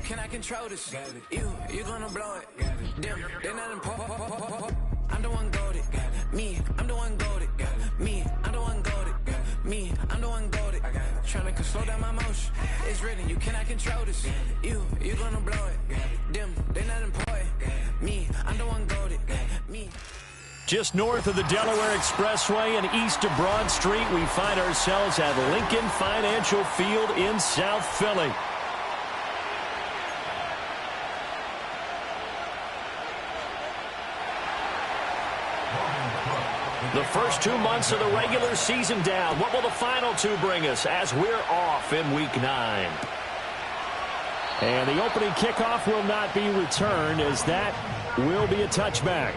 cannot control this. You gonna blow it. Them, they not important. I'm the one goated. Me, I'm the one goated. Me, I'm the one goated. Me, I'm the one goated. Trying to slow down my motion. It's written, you cannot control this. You gonna blow it. Them, they not important. Me, I'm the one goated. Me. Just north of the Delaware Expressway and east of Broad Street, we find ourselves at Lincoln Financial Field in South Philly. The first 2 months of the regular season down. What will the final two bring us as we're off in Week 9? And the opening kickoff will not be returned, as that will be a touchback.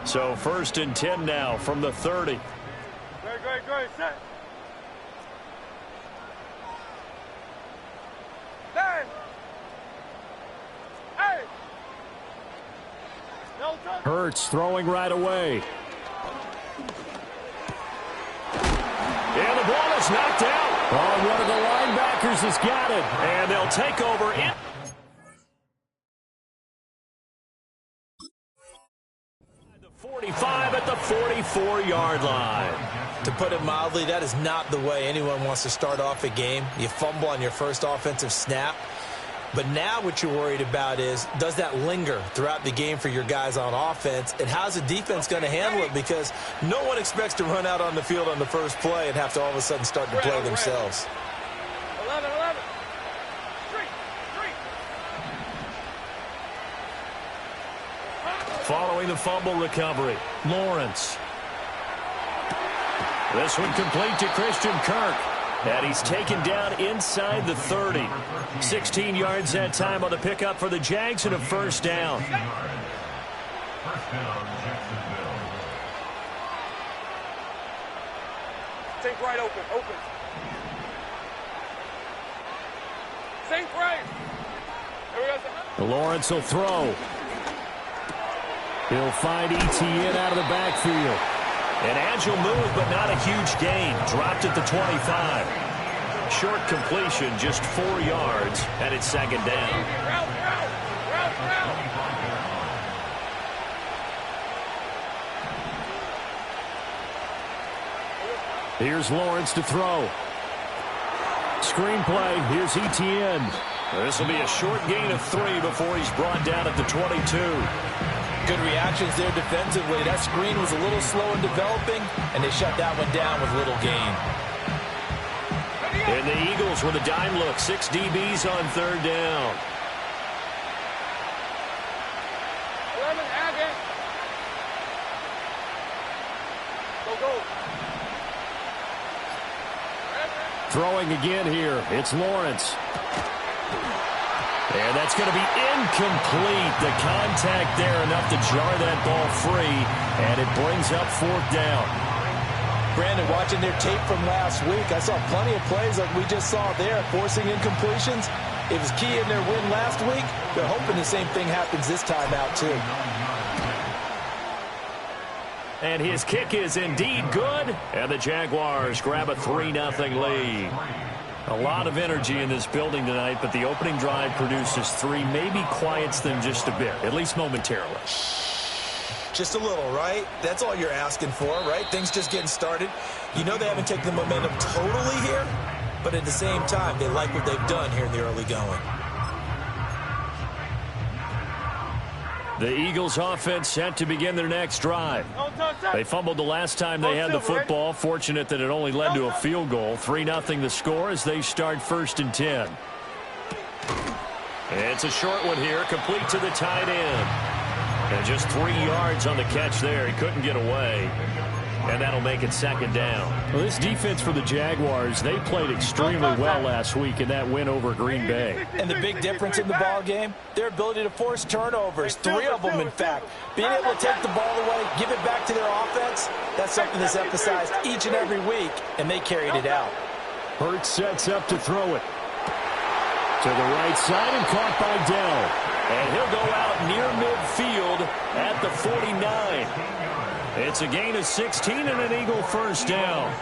So 1st and 10 now from the 30. Great, set. Hey. Hurts throwing right away. And the ball is knocked out. Oh, one of the linebackers has got it. And they'll take over it. The 45 at the 44-yard line. To put it mildly, that is not the way anyone wants to start off a game. You fumble on your first offensive snap. But now what you're worried about is, does that linger throughout the game for your guys on offense? And how's the defense going to handle it? Because no one expects to run out on the field on the first play and have to all of a sudden start to play themselves. 11. Following the fumble recovery, Lawrence. This one complete to Christian Kirk. And he's taken down inside the 30. 16 yards that time on the pickup for the Jags and a first down. Think right, open. Think right. There we go. Lawrence will throw. He'll find Etienne out of the backfield. An agile move, but not a huge gain. Dropped at the 25. Short completion, just 4 yards, and it's second down. Route. Here's Lawrence to throw. Screenplay, here's Etienne. This will be a short gain of 3 before he's brought down at the 22. Good reactions there defensively. That screen was a little slow in developing, and they shut that one down with little gain. And the Eagles with a dime look. 6 DBs on third down. 11, again. Go. Throwing again here. It's Lawrence. And that's going to be incomplete. The contact there enough to jar that ball free, and it brings up fourth down. Brandon, watching their tape from last week, I saw plenty of plays like we just saw there, forcing incompletions. It was key in their win last week. They're hoping the same thing happens this time out, too. And his kick is indeed good, and the Jaguars grab a 3-0 lead. A lot of energy in this building tonight, but the opening drive produces 3, maybe quiets them just a bit, at least momentarily. Just a little, right? That's all you're asking for, right? Things just getting started. You know they haven't taken the momentum totally here, but at the same time, they like what they've done here in the early going. The Eagles offense set to begin their next drive. They fumbled the last time they had the football. Fortunate that it only led to a field goal. 3-0 the score as they start 1st and 10. It's a short one here, complete to the tight end. And just 3 yards on the catch there. He couldn't get away. And that'll make it second down. Well, this defense for the Jaguars, they played extremely well last week in that win over Green Bay. And the big difference in the ball game, their ability to force turnovers, 3 of them, in fact. Being able to take the ball away, give it back to their offense, that's something that's emphasized each and every week, and they carried it out. Hurts sets up to throw it. To the right side and caught by Dell. And he'll go out near midfield at the 49. It's a gain of 16 and an Eagle first down.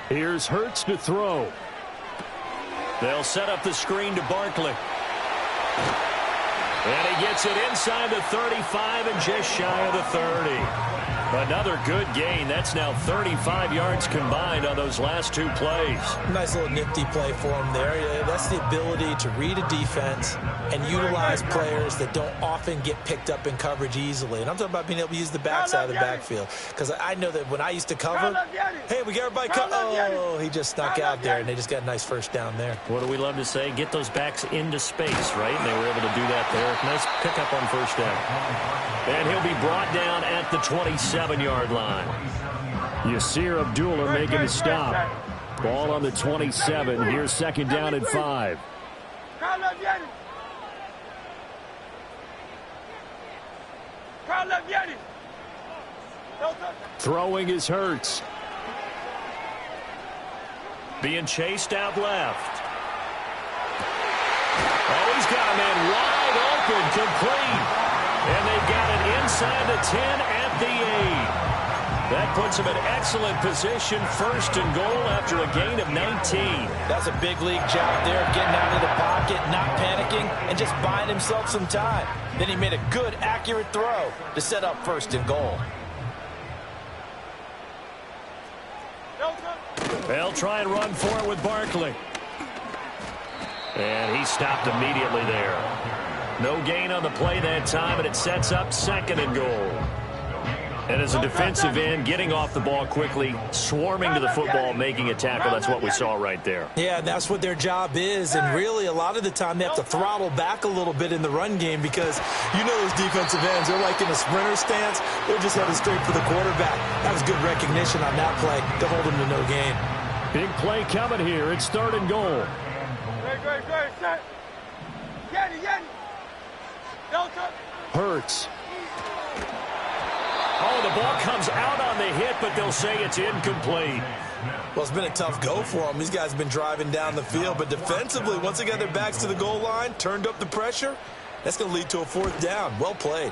Here's Hurts to throw. They'll set up the screen to Barkley. And he gets it inside the 35 and just shy of the 30. Another good gain. That's now 35 yards combined on those last two plays. Nice little nifty play for him there. Yeah, that's the ability to read a defense and utilize players that don't often get picked up in coverage easily. And I'm talking about being able to use the backside of the backfield. Because I know that when I used to cover, hey, we got everybody covered. Oh, he just snuck out there, and they just got a nice first down there. What do we love to say? Get those backs into space, right? And they were able to do that there. Nice pickup on first down. And he'll be brought down at the 27-yard line. Yasir Abdullah making a stop. Ball on the 27. Here's second down and 5. Throwing is Hurts. Being chased out left. Oh, he's got a man wide open, complete. And they've got it inside the 10 at the 8. That puts him in excellent position, first and goal after a gain of 19. That's a big league job there, getting out of the pocket, not panicking, and just buying himself some time. Then he made a good, accurate throw to set up first and goal. They'll try and run for it with Barkley. And he stopped immediately there. No gain on the play that time, and it sets up second and goal. And as a defensive end, getting off the ball quickly, swarming to the football, making a tackle, that's what we saw right there. Yeah, that's what their job is, and really a lot of the time they have to throttle back a little bit in the run game because you know those defensive ends, they're like in a sprinter stance, they're just headed straight for the quarterback. That was good recognition on that play to hold him to no gain. Big play coming here. It's third and goal. Hurts. Oh, the ball comes out on the hit, but they'll say it's incomplete. Well, it's been a tough go for them. These guys have been driving down the field, but defensively, once they got their backs to the goal line, turned up the pressure, that's going to lead to a fourth down. Well played.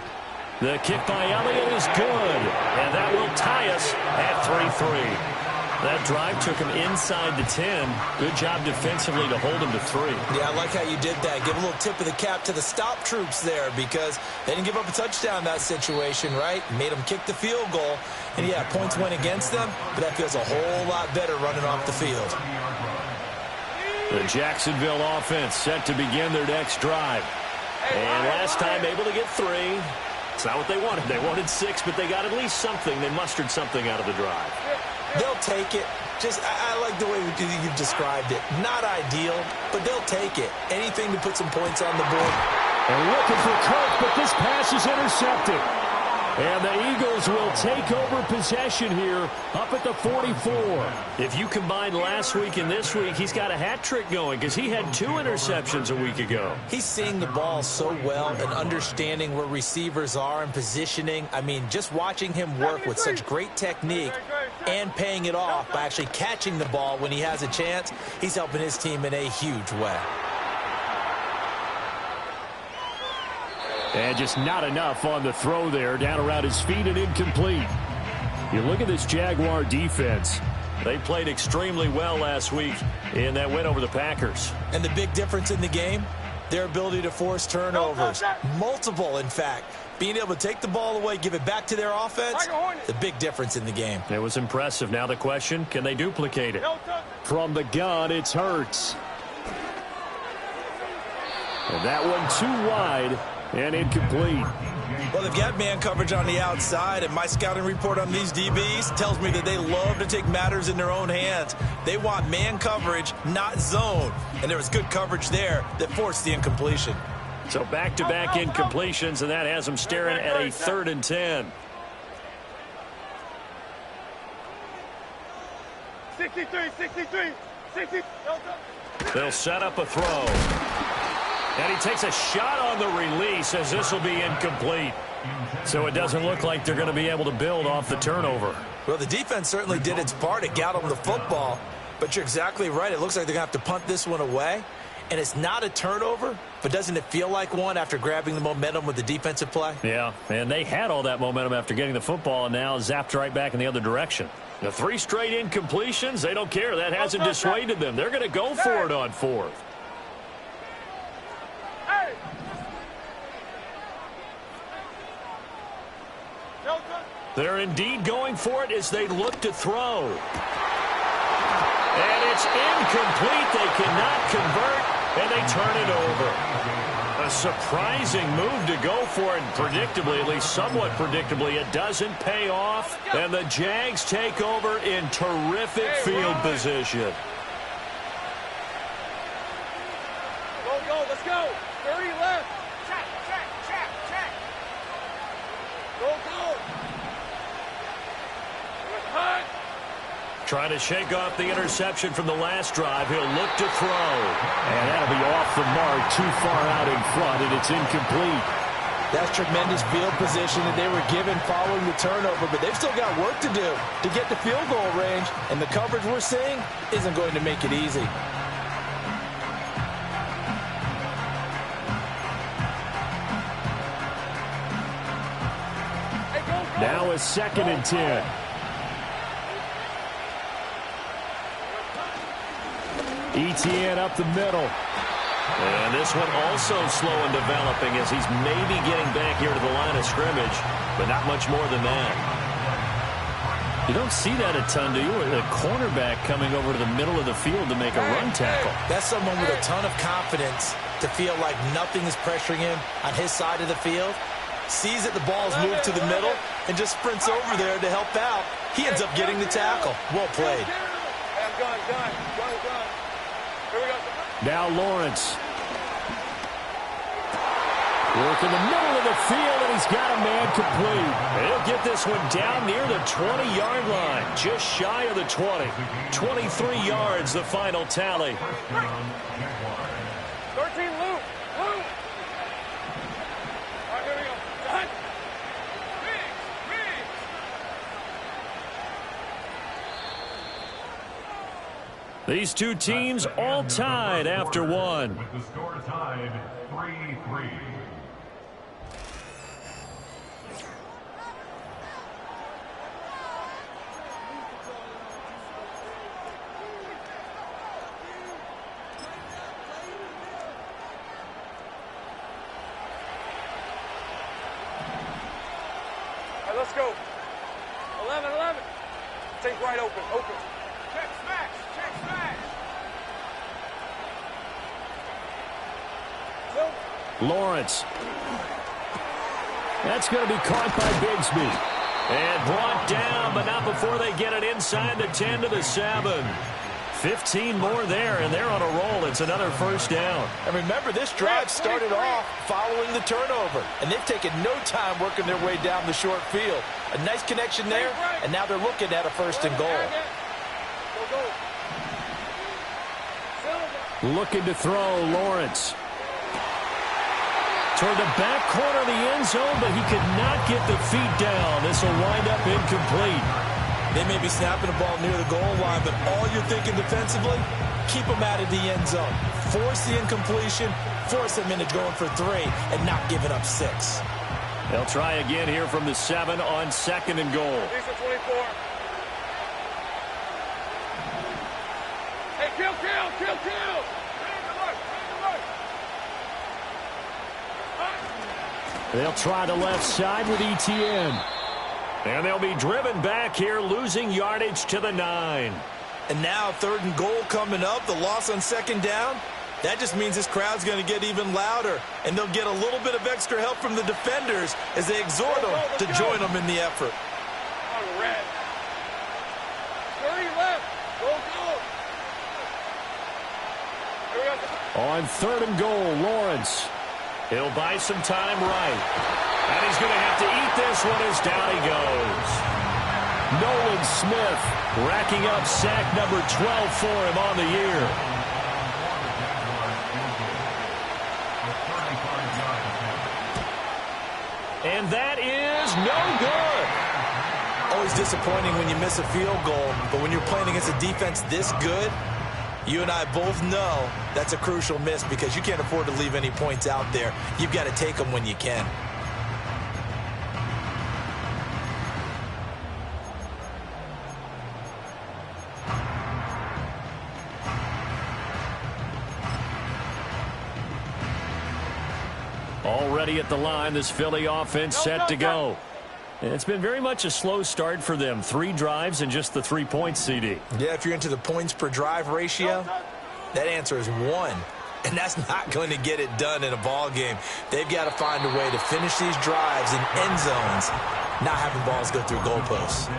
The kick by Elliott is good, and that will tie us at 3-3. That drive took him inside the 10. Good job defensively to hold him to 3. Yeah, I like how you did that. Give a little tip of the cap to the stop troops there because they didn't give up a touchdown in that situation, right? Made them kick the field goal. And, yeah, points went against them, but that feels a whole lot better running off the field. The Jacksonville offense set to begin their next drive. And last time able to get 3. It's not what they wanted. They wanted 6, but they got at least something. They mustered something out of the drive. They'll take it. Just, I like the way you've described it. Not ideal, but they'll take it. Anything to put some points on the board. And looking for Kirk, but this pass is intercepted. And the Eagles will take over possession here up at the 44. If you combine last week and this week, he's got a hat trick going because he had 2 interceptions a week ago. He's seeing the ball so well and understanding where receivers are and positioning. I mean, just watching him work with such great technique and paying it off by actually catching the ball when he has a chance, he's helping his team in a huge way. And just not enough on the throw there, down around his feet and incomplete. You look at this Jaguar defense. They played extremely well last week in that win over the Packers. And the big difference in the game, their ability to force turnovers. Multiple, in fact. Being able to take the ball away, give it back to their offense, the big difference in the game. It was impressive. Now the question, can they duplicate it? From the gun, it's Hurts. And that one too wide. And incomplete. Well, they've got man coverage on the outside, and my scouting report on these DBs tells me that they love to take matters in their own hands. They want man coverage, not zone. And there was good coverage there that forced the incompletion. So back-to-back incompletions, and that has them staring at a 3rd and 10. 63. They'll set up a throw. And he takes a shot on the release as this will be incomplete. So it doesn't look like they're going to be able to build off the turnover. Well, the defense certainly did its part. It got them the football. But you're exactly right. It looks like they're going to have to punt this one away. And it's not a turnover, but doesn't it feel like one after grabbing the momentum with the defensive play? Yeah, and they had all that momentum after getting the football and now zapped right back in the other direction. The 3 straight incompletions, they don't care. That hasn't dissuaded them. They're going to go for it on 4th. They're indeed going for it as they look to throw. And it's incomplete. They cannot convert, and they turn it over. A surprising move to go for it, and predictably, at least somewhat predictably, it doesn't pay off. And the Jags take over in terrific field position. Go, let's go. 30 left. Check. Go. Hunt. Trying to shake off the interception from the last drive. He'll look to throw. And that'll be off the mark, too far out in front, and it's incomplete. That's tremendous field position that they were given following the turnover, but they've still got work to do to get the field goal range, and the coverage we're seeing isn't going to make it easy. Now it's 2nd and 10. Etienne up the middle. And this one also slow in developing as he's maybe getting back here to the line of scrimmage, but not much more than that. You don't see that a ton, do you? A cornerback coming over to the middle of the field to make a run tackle. That's someone with a ton of confidence to feel like nothing is pressuring him on his side of the field. Sees that the ball's moved to the middle and just sprints over there to help out. He ends up getting the tackle. Well played. Gun. Here we go. Now Lawrence. Work in the middle of the field, and he's got a man complete. He'll get this one down near the 20-yard line, just shy of the 20. 23 yards, the final tally. 13 loop. All right, here we go. Done. These two teams all tied after one. With the score tied 3-3. All right, let's go. 11. Take right open. Check smash. Lawrence. That's going to be caught by Bigsby. And brought down, but not before they get it inside the 10 to the 7. 15 more there, and they're on a roll. It's another first down. And remember, this drive started off following the turnover, and they've taken no time working their way down the short field. A nice connection there, and now they're looking at a 1st and goal. Looking to throw, Lawrence. Toward the back corner of the end zone, but he could not get the feet down. This will wind up incomplete. They may be snapping the ball near the goal line, but all you're thinking defensively, keep them out of the end zone. Force the incompletion, force them into going for 3, and not giving up 6. They'll try again here from the 7 on 2nd and goal. These are 24. Hey, kill. They'll try the left side with Etienne. And they'll be driven back here, losing yardage to the 9. And now 3rd and goal coming up, the loss on 2nd down. That just means this crowd's going to get even louder, and they'll get a little bit of extra help from the defenders as they exhort them to join them in the effort. On red. 30 left. Go. Here we go. On 3rd and goal, Lawrence. He'll buy some time right. And he's going to have to eat this one as down he goes. Nolan Smith racking up sack number 12 for him on the year. And that is no good. Always disappointing when you miss a field goal, but when you're playing against a defense this good, you and I both know that's a crucial miss because you can't afford to leave any points out there. You've got to take them when you can. Already at the line, this Philly offense set to go. It's been very much a slow start for them. 3 drives and just the 3 points, CD. Yeah, if you're into the points per drive ratio, that answer is 1. And that's not going to get it done in a ball game. They've got to find a way to finish these drives in end zones, not having balls go through goalposts.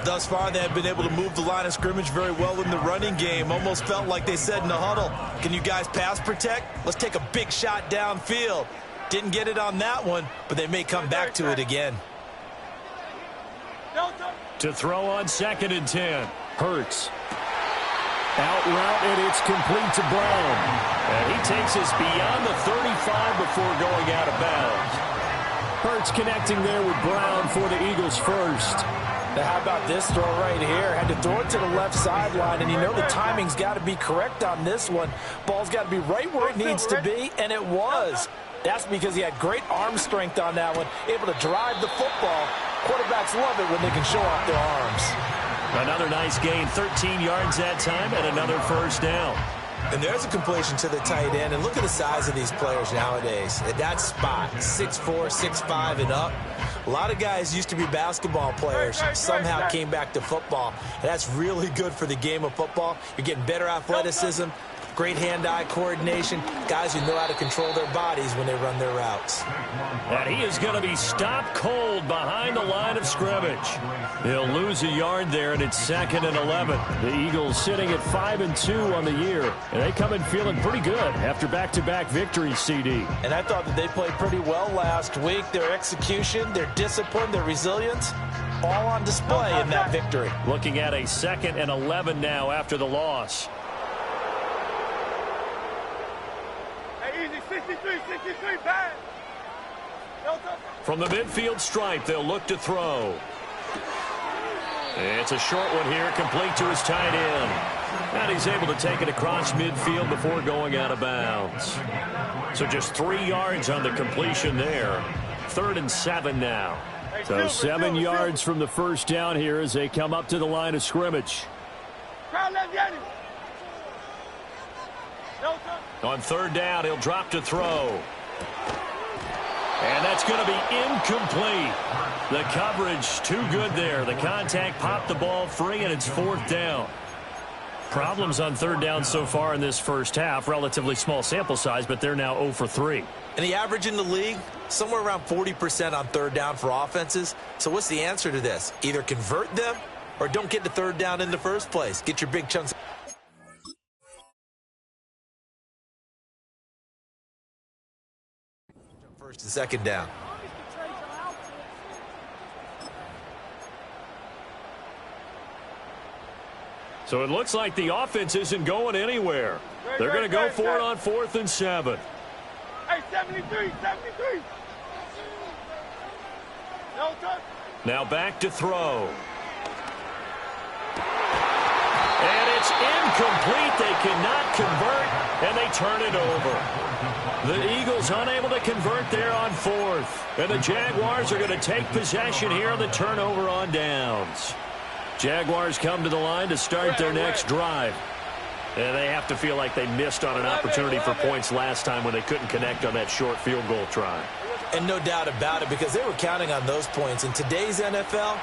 Thus far, they have been able to move the line of scrimmage very well in the running game. Almost felt like they said in the huddle, can you guys pass protect? Let's take a big shot downfield. Didn't get it on that one, but they may come back to it again. To throw on 2nd and 10. Hurts. Out route, and it's complete to Brown. And he takes us beyond the 35 before going out of bounds. Hurts connecting there with Brown for the Eagles first. Now, how about this throw right here? Had to throw it to the left sideline, and you know the timing's got to be correct on this one. Ball's got to be right where it needs to be, and it was. That's because he had great arm strength on that one, able to drive the football. Quarterbacks love it when they can show off their arms. Another nice gain, 13 yards that time, and another first down. And there's a completion to the tight end. And look at the size of these players nowadays. At that spot, 6'4", 6'5", and up. A lot of guys used to be basketball players, somehow came back to football. And that's really good for the game of football. You're getting better athleticism, great hand-eye coordination, guys who know how to control their bodies when they run their routes. And he is going to be stopped cold behind the line of scrimmage. He'll lose a yard there, and it's 2nd and 11. The Eagles sitting at 5-2 on the year, and they come in feeling pretty good after back-to-back victories, CD. And I thought that they played pretty well last week. Their execution, their discipline, their resilience, all on display in that victory. Looking at a 2nd and 11 now after the loss. 63, pass. From the midfield stripe, they'll look to throw. It's a short one here, complete to his tight end. And he's able to take it across midfield before going out of bounds. So just 3 yards on the completion there. 3rd and 7 now. So 7 yards from the first down here as they come up to the line of scrimmage. On 3rd down, he'll drop to throw. And that's going to be incomplete. The coverage too good there. The contact popped the ball free, and it's 4th down. Problems on 3rd down so far in this first half. Relatively small sample size, but they're now 0 for 3. And the average in the league, somewhere around 40% on 3rd down for offenses. So what's the answer to this? Either convert them or don't get to 3rd down in the first place. Get your big chunks. First and 2nd down. So it looks like the offense isn't going anywhere. They're going to go for it on 4th and 7. Hey, 73. Now back to throw. And it's incomplete. They cannot convert, and they turn it over. The Eagles unable to convert there on 4th. And the Jaguars are going to take possession here on the turnover on downs. Jaguars come to the line to start their next drive. And they have to feel like they missed on an opportunity for points last time when they couldn't connect on that short field goal try. And no doubt about it, because they were counting on those points. In today's NFL,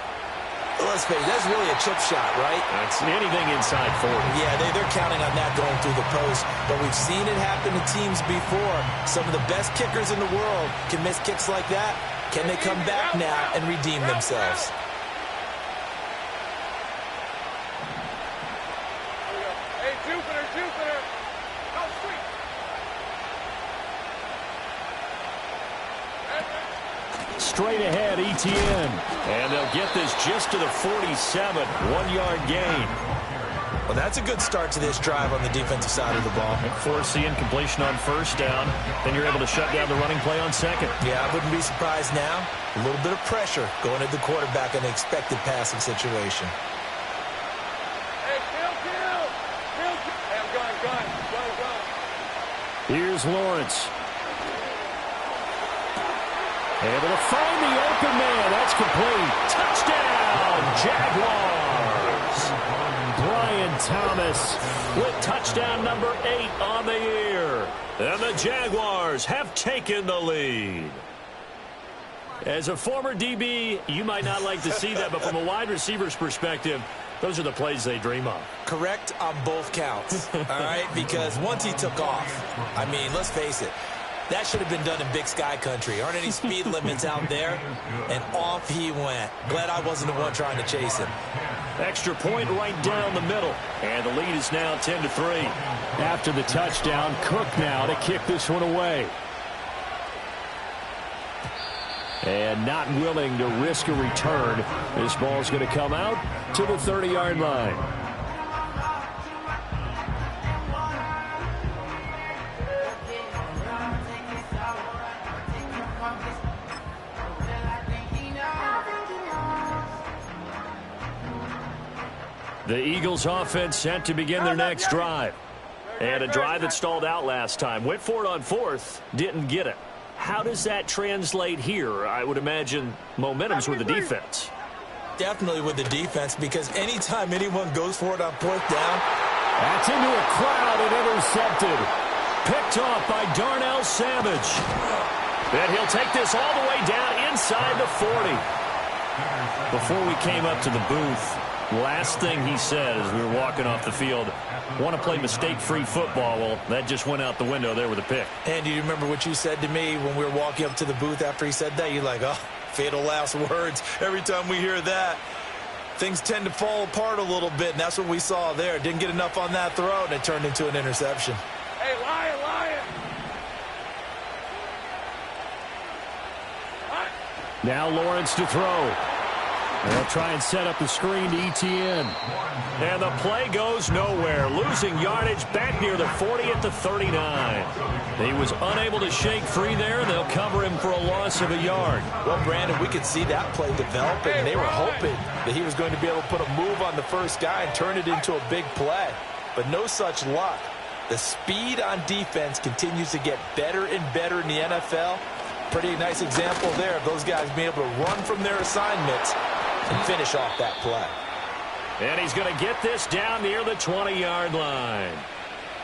let's face it, that's really a chip shot, right? That's anything inside 40. Yeah, they're counting on that going through the post. But we've seen it happen to teams before. Some of the best kickers in the world can miss kicks like that. Can they come back now and redeem themselves? Hey, Jupiter. Go sweet. Straight ahead, ETN. And they'll get this just to the 47. 1 yard gain. Well, that's a good start to this drive on the defensive side of the ball. Force the incompletion on first down. Then you're able to shut down the running play on second. Yeah, I wouldn't be surprised now. A little bit of pressure going at the quarterback in the expected passing situation. Hey, kill. Hey, I'm gun. Here's Lawrence. Able to find the open man. That's complete. Touchdown, Jaguars. Brian Thomas with touchdown number 8 on the year. And the Jaguars have taken the lead. As a former DB, you might not like to see that, but from a wide receiver's perspective, those are the plays they dream of. Correct on both counts, all right? Because once he took off, I mean, let's face it, that should have been done in Big Sky country. Aren't any speed limits out there? And off he went. Glad I wasn't the one trying to chase him. Extra point right down the middle. And the lead is now 10-3. After the touchdown, Cook now to kick this one away. And not willing to risk a return. This ball's going to come out to the 30-yard line. The Eagles offense set to begin their next drive. And a drive that stalled out last time. Went for it on fourth, didn't get it. How does that translate here? I would imagine momentum's with the defense. Definitely with the defense, because anytime anyone goes for it on fourth down. That's into a crowd and intercepted. Picked off by Darnell Savage. And he'll take this all the way down inside the 40. Before we came up to the booth, last thing he said as we were walking off the field, want to play mistake-free football. Well, that just went out the window there with a pick. And do you remember what you said to me when we were walking up to the booth after he said that? You're like, oh, fatal last words. Every time we hear that, things tend to fall apart a little bit, and that's what we saw there. Didn't get enough on that throw, and it turned into an interception. Hey, lion. Now Lawrence to throw. They'll try and set up the screen to ETN. And the play goes nowhere. Losing yardage back near the 40 at the 39. He was unable to shake free there. They'll cover him for a loss of a yard. Well, Brandon, we could see that play developing. They were hoping that he was going to be able to put a move on the first guy and turn it into a big play. But no such luck. The speed on defense continues to get better and better in the NFL. Pretty nice example there of those guys being able to run from their assignments and finish off that play. And he's going to get this down near the 20-yard line.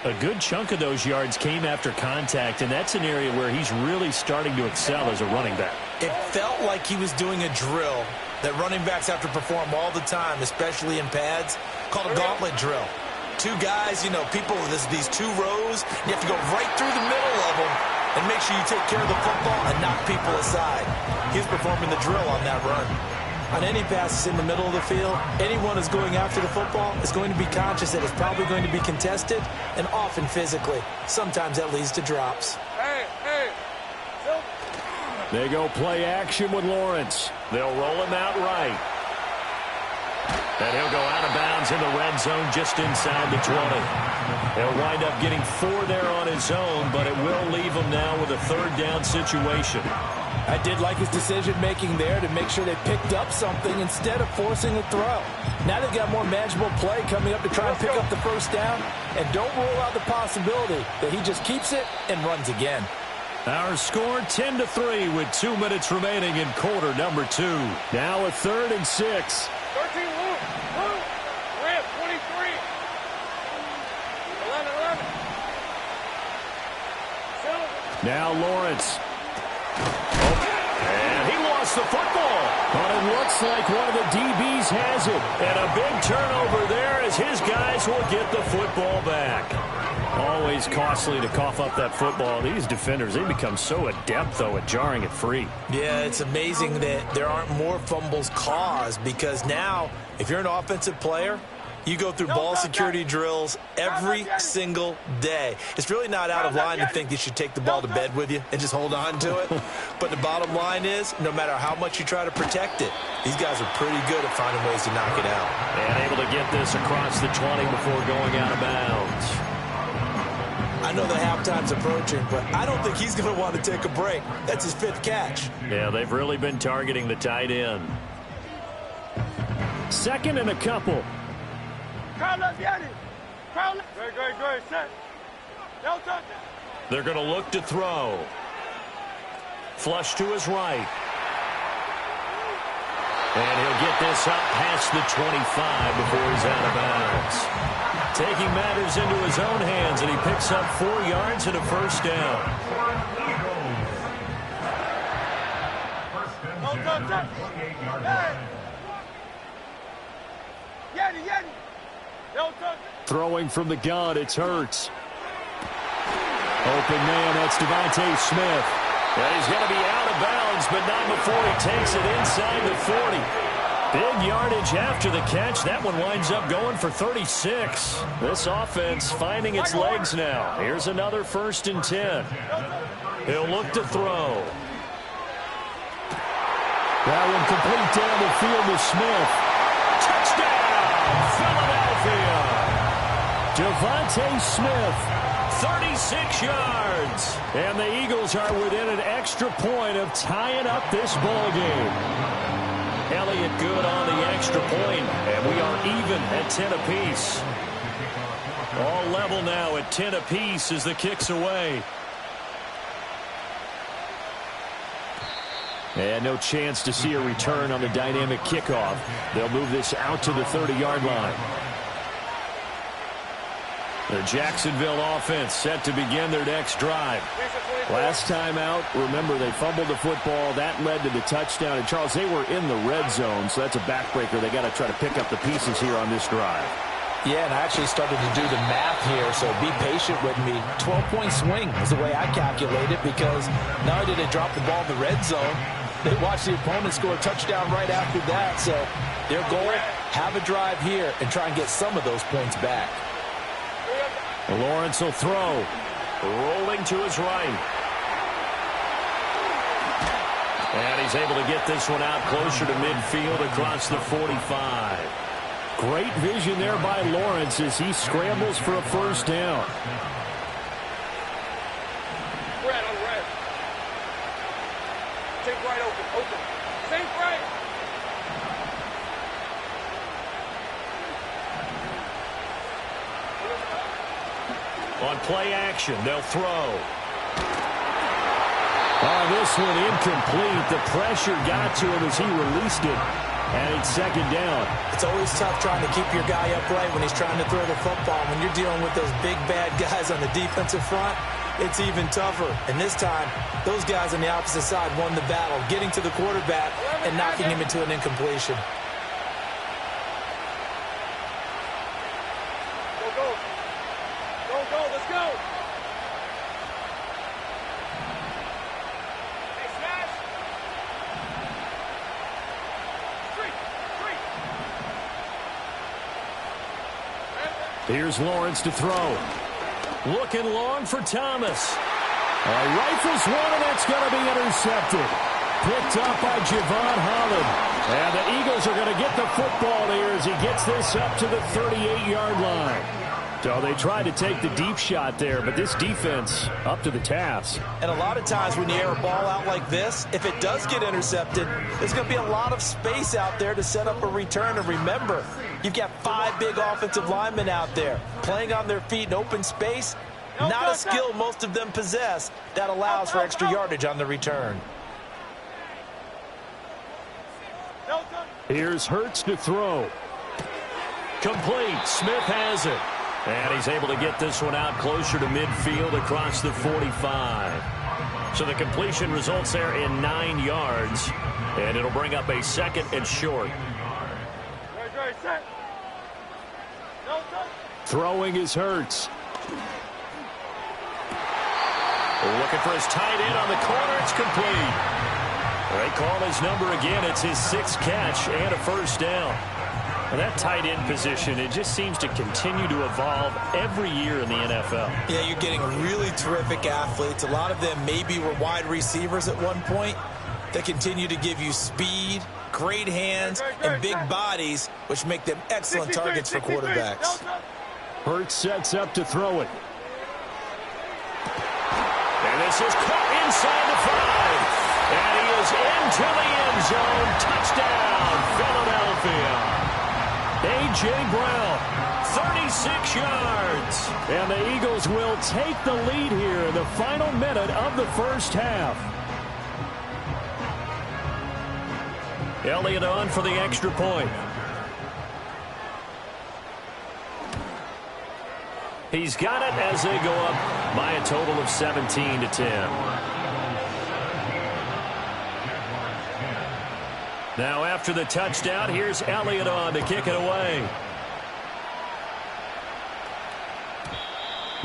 A good chunk of those yards came after contact, and that's an area where he's really starting to excel as a running back. It felt like he was doing a drill that running backs have to perform all the time, especially in pads, called a gauntlet drill. Two guys, you know, people, these two rows, you have to go right through the middle of them and make sure you take care of the football and knock people aside. He's performing the drill on that run. On any passes in the middle of the field, anyone who's going after the football is going to be conscious that it's probably going to be contested and often physically. Sometimes that leads to drops. Hey. They go play action with Lawrence. They'll roll him out right. And he'll go out of bounds in the red zone just inside the 20. He'll wind up getting 4 there on his own, but it will leave him now with a third down situation. I did like his decision-making there to make sure they picked up something instead of forcing a throw. Now they've got more manageable play coming up to try and pick up the first down, and don't rule out the possibility that he just keeps it and runs again. Our score 10-3 with 2 minutes remaining in quarter number 2. Now a 3rd and 6. 13, Luke. Rip, 23. 11. Now Lawrence. And he lost the football. But it looks like one of the DBs has it. And a big turnover there as his guys will get the football back. Always costly to cough up that football. These defenders, they become so adept, though, at jarring it free. Yeah, it's amazing that there aren't more fumbles caused, because now, if you're an offensive player, you go through ball security drills every single day. It's really not out of line to think you should take the ball to bed with you and just hold on to it. But the bottom line is, no matter how much you try to protect it, These guys are pretty good at finding ways to knock it out. And able to get this across the 20 before going out of bounds. I know the halftime's approaching, but I don't think he's going to want to take a break. That's his 5th catch. Yeah, they've really been targeting the tight end. 2nd and a couple. Crowd left, Yanni. Crowd left. Great. Set. No touch. They're going to look to throw. Flush to his right. And he'll get this up past the 25 before he's out of bounds. Taking matters into his own hands, and he picks up 4 yards and a first down. Throwing from the gun, it's Hurts. Open man, that's Devontae Smith. And he's going to be out of bounds, but not before he takes it inside the 40. Big yardage after the catch. That one winds up going for 36. This offense finding its legs now. Here's another 1st and 10. He'll look to throw. That one complete down the field to Smith. Touchdown, Philadelphia. Devontae Smith. 36 yards. And the Eagles are within an extra point of tying up this ball game. Elliott good on the extra point, and we are even at 10 apiece. All level now at 10 apiece as the kick's away. And no chance to see a return on the dynamic kickoff. They'll move this out to the 30-yard line. The Jacksonville offense set to begin their next drive. Last time out, remember, they fumbled the football. That led to the touchdown. And, Charles, they were in the red zone, so that's a backbreaker. They got to try to pick up the pieces here on this drive. Yeah, and I actually started to do the math here, so be patient with me. 12-point swing is the way I calculate it, because not only did they drop the ball in the red zone, they watched the opponent score a touchdown right after that. So their goal, have a drive here and try and get some of those points back. Lawrence will throw. Rolling to his right. And he's able to get this one out closer to midfield across the 45. Great vision there by Lawrence as he scrambles for a first down. Red on red. Take right open. Take right. On play action, they'll throw. Oh, this one incomplete. The pressure got to him as he released it. And it's 2nd down. It's always tough trying to keep your guy upright when he's trying to throw the football. When you're dealing with those big, bad guys on the defensive front, it's even tougher. And this time, those guys on the opposite side won the battle, getting to the quarterback and knocking him into an incompletion. Here's Lawrence to throw. Looking long for Thomas. Rifles one, and that's going to be intercepted. Picked up by Javon Holland. And the Eagles are going to get the football here as he gets this up to the 38-yard line. So they tried to take the deep shot there, but this defense up to the task. And a lot of times when you air a ball out like this, if it does get intercepted, there's going to be a lot of space out there to set up a return. And remember, you've got 5 big offensive linemen out there playing on their feet in open space. Not a skill most of them possess that allows for extra yardage on the return. Here's Hurts to throw. Complete. Smith has it. And he's able to get this one out closer to midfield across the 45. So the completion results there in 9 yards. And it'll bring up a 2nd and short. Throwing is Hurts. Looking for his tight end on the corner. It's complete. They call his number again. It's his 6th catch and a first down. And that tight end position, it just seems to continue to evolve every year in the NFL. Yeah, you're getting really terrific athletes. A lot of them maybe were wide receivers at one point. They continue to give you speed, great hands, and big bodies, which make them excellent targets for quarterbacks. Hurts sets up to throw it. And this is caught inside the 5. And he is into the end zone. Touchdown, Philadelphia. A.J. Brown, 36 yards. And the Eagles will take the lead here in the final minute of the first half. Elliott on for the extra point. He's got it as they go up by a total of 17-10. Now after the touchdown, here's Elliott on to kick it away.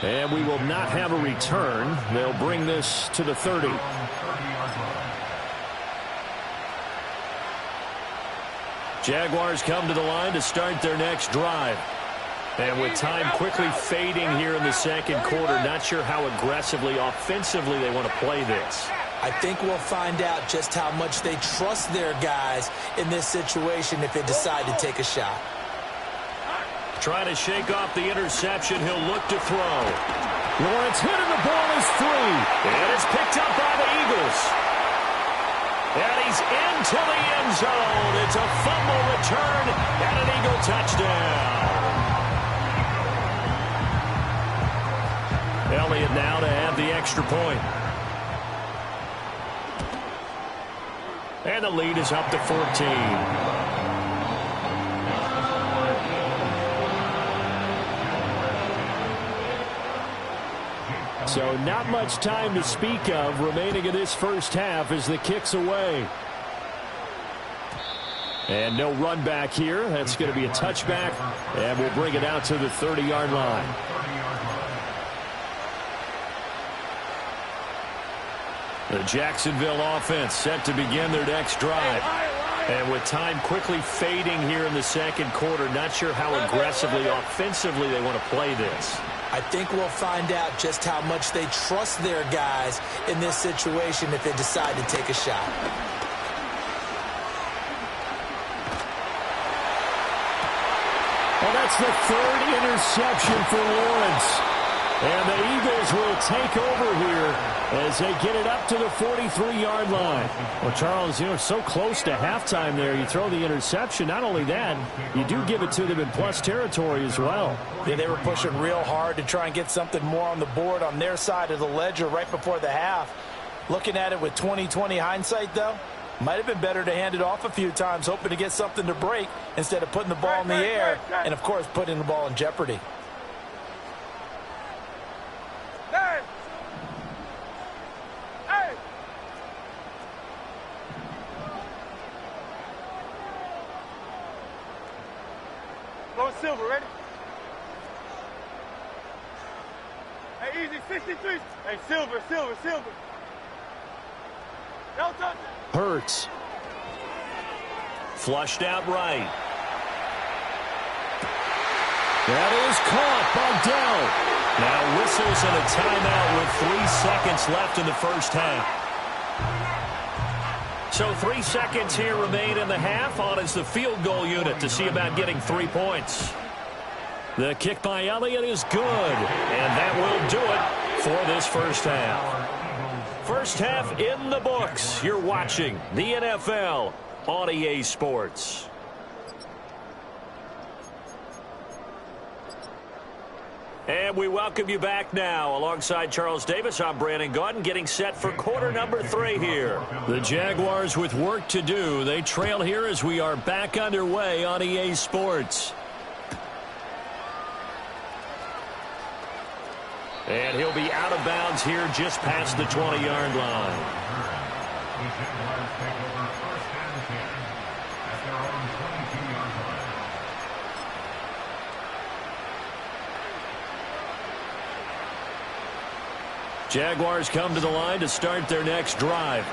And we will not have a return. They'll bring this to the 30. Jaguars come to the line to start their next drive. And with time quickly fading here in the second quarter, not sure how aggressively, offensively they want to play this. I think we'll find out just how much they trust their guys in this situation if they decide to take a shot. Trying to shake off the interception. He'll look to throw. Lawrence hit and the ball is free. And it's picked up by the Eagles. And he's into the end zone. It's a fumble return and an Eagle touchdown. Elliott now to add the extra point. And the lead is up to 14. So not much time to speak of remaining in this first half as the kick's away. And no run back here. That's going to be a touchback. And we'll bring it out to the 30-yard line. The Jacksonville offense set to begin their next drive. And with time quickly fading here in the second quarter, not sure how aggressively, offensively they want to play this. I think we'll find out just how much they trust their guys in this situation if they decide to take a shot. Well, that's the third interception for Lawrence. And the Eagles will take over here as they get it up to the 43-yard line. Well, Charles, you know, so close to halftime there. You throw the interception. Not only that, you do give it to them in plus territory as well. Yeah, they were pushing real hard to try and get something more on the board on their side of the ledger right before the half. Looking at it with 20/20 hindsight, though, might have been better to hand it off a few times, hoping to get something to break instead of putting the ball in the air and, of course, putting the ball in jeopardy. Silver, ready? Hey, easy, 63. Hey, Silver. No touch. Hurts. Flushed out right. That is caught. Bogdell. Now whistles and a timeout with 3 seconds left in the first half. So 3 seconds here remain in the half. On is the field goal unit to see about getting 3 points. The kick by Elliott is good. And that will do it for this first half. First half in the books. You're watching the NFL on EA Sports. And we welcome you back now. Alongside Charles Davis, I'm Brandon Gaudin, getting set for quarter number 3 here. The Jaguars with work to do. They trail here as we are back underway on EA Sports. And he'll be out of bounds here just past the 20-yard line. Jaguars come to the line to start their next drive.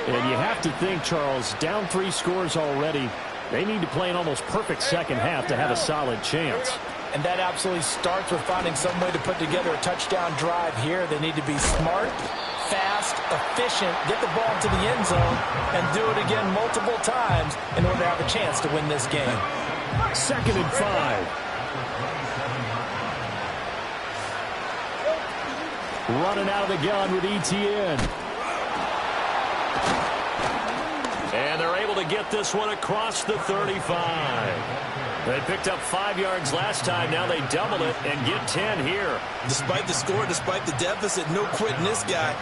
And you have to think, Charles, down 3 scores already. They need to play an almost perfect second half to have a solid chance. And that absolutely starts with finding some way to put together a touchdown drive here. They need to be smart, fast, efficient, get the ball to the end zone, and do it again multiple times in order to have a chance to win this game. 2nd and 5. Running out of the gun with ETN. And they're able to get this one across the 35. They picked up 5 yards last time. Now they double it and get 10 here. Despite the score, despite the deficit, no quitting this guy.